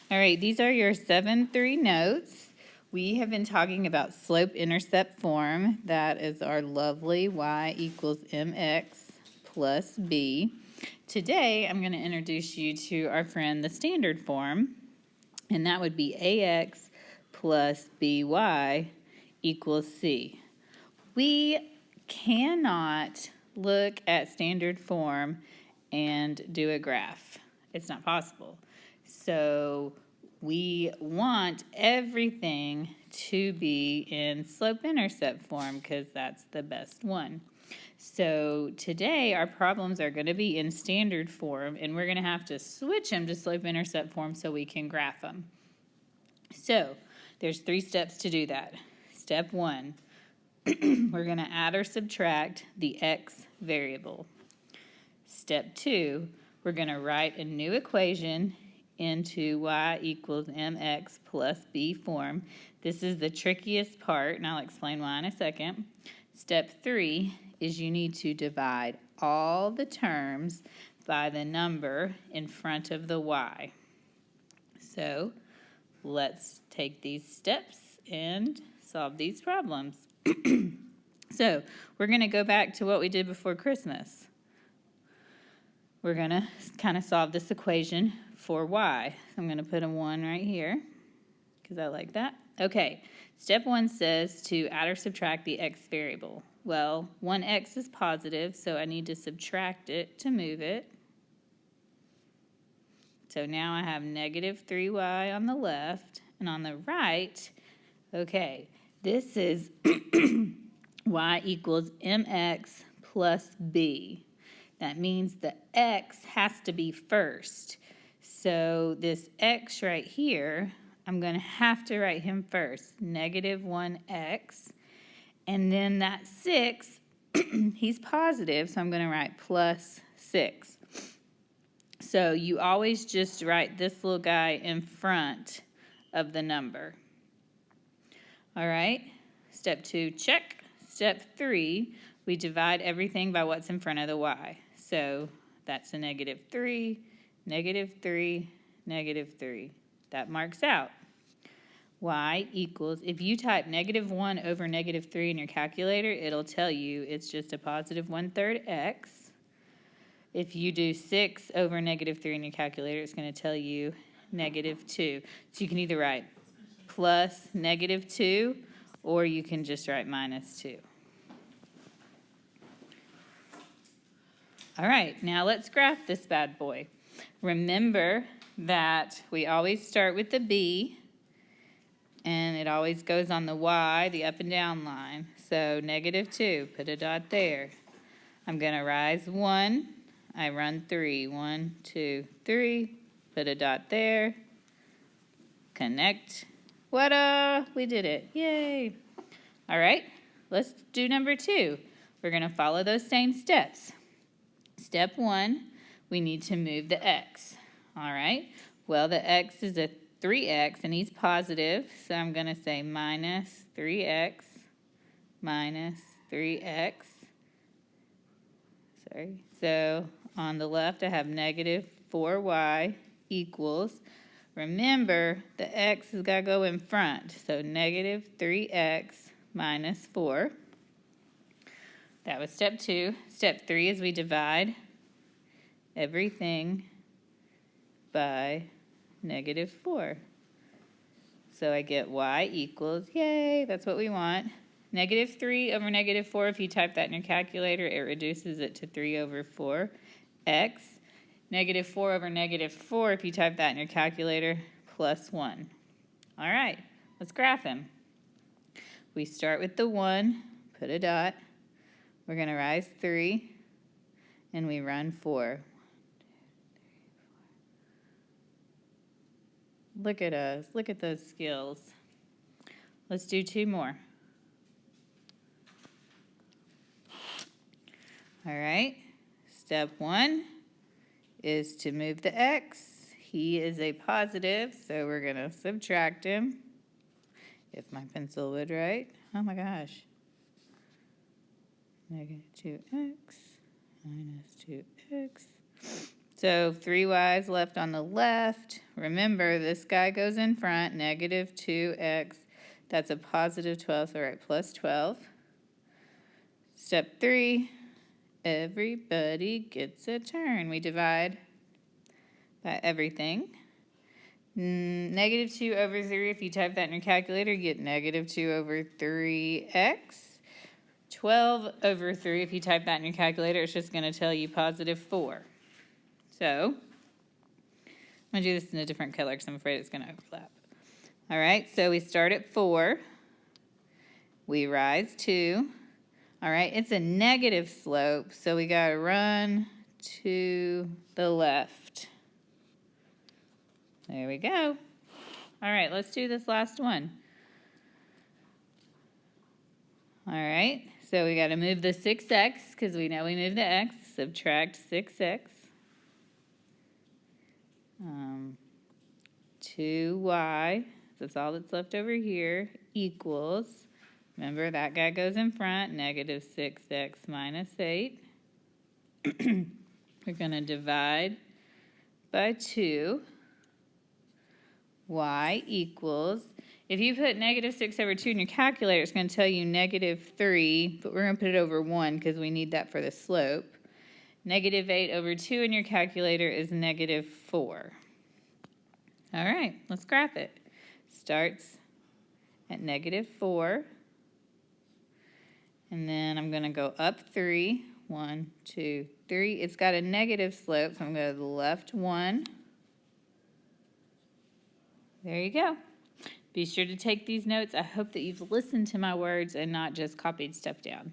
All right, these are your 7-3 notes. We have been talking about slope-intercept form. That is our lovely y equals mx plus b. Today, I'm going to introduce you to our friend, the standard form, and that would be ax plus by equals c. We cannot look at standard form and do a graph. It's not possible. So we want everything to be in slope-intercept form because that's the best one. So today our problems are going to be in standard form, and we're going to have to switch them to slope-intercept form so we can graph them. So there's 3 steps to do that. Step 1, we're going to add or subtract the x variable. Step 2, we're going to write a new equation into y equals mx plus b form. This is the trickiest part, and I'll explain why in a second. Step 3 is you need to divide all the terms by the number in front of the y. So let's take these steps and solve these problems. So we're going to go back to what we did before Christmas. We're going to kind of solve this equation for y. So I'm going to put a 1 right here because I like that. Okay, step 1 says to add or subtract the x variable. Well, 1x is positive, so I need to subtract it to move it. So now I have negative 3y on the left, and on the right, okay, this is y equals mx plus b. That means the x has to be first. So this x right here, I'm going to have to write him first, negative 1x. And then that 6, he's positive, so I'm going to write plus 6. So you always just write this little guy in front of the number. All right, step 2, check. Step 3, we divide everything by what's in front of the y. So that's a negative 3, negative 3, negative 3. That marks out. Y equals, if you type negative 1 over negative 3 in your calculator, it'll tell you it's just a positive 1/3 x. If you do 6 over negative 3 in your calculator, it's going to tell you negative 2. So you can either write plus negative 2, or you can just write minus 2. All right, now let's graph this bad boy. Remember that we always start with the b, and it always goes on the y, the up and down line. So negative 2, put a dot there. I'm going to rise 1. I run 3. 1, 2, 3. Put a dot there. Connect. What-a! We did it. Yay! All right, let's do number 2. We're going to follow those same steps. Step 1, we need to move the x. All right, well, the x is a 3x, and he's positive, so I'm going to say minus 3x, minus 3x. Sorry. So on the left, I have negative 4y equals, remember, the x has got to go in front, so negative 3x minus 4. That was step 2. Step 3 is we divide everything by negative 4. So I get y equals, yay, that's what we want. Negative 3 over negative 4, if you type that in your calculator, it reduces it to 3 over 4 x. Negative 4 over negative 4, if you type that in your calculator, plus 1. All right, let's graph him. We start with the 1, put a dot. We're going to rise 3, and we run 4. Look at us. Look at those skills. Let's do 2 more. All right. Step 1 is to move the x. He is a positive, so we're going to subtract him. If my pencil would write. Oh, my gosh. Negative 2x minus 2x. So 3y's left on the left. Remember, this guy goes in front, negative 2x. That's a positive 12, so write plus 12. Step 3, everybody gets a turn. We divide by everything. Negative 2 over 3, if you type that in your calculator, you get negative 2 over 3x. 12 over 3, if you type that in your calculator, it's just going to tell you positive 4. So, I'm going to do this in a different color because I'm afraid it's going to overlap. All right, so we start at 4. We rise 2. All right, it's a negative slope, so we got to run to the left. There we go. All right, let's do this last one. All right, so we got to move the 6x because we know we moved the x. Subtract 6x. 2y, that's all that's left over here, equals, remember that guy goes in front, negative 6x minus 8. We're going to divide by 2. Y equals, if you put negative 6 over 2 in your calculator, it's going to tell you negative 3, but we're going to put it over 1 because we need that for the slope. Negative 8 over 2 in your calculator is negative 4. All right, let's graph it. Starts at negative 4. And then I'm going to go up 3. 1, 2, 3. It's got a negative slope, so I'm going to go to the left 1. There you go. Be sure to take these notes. I hope that you've listened to my words and not just copied stuff down.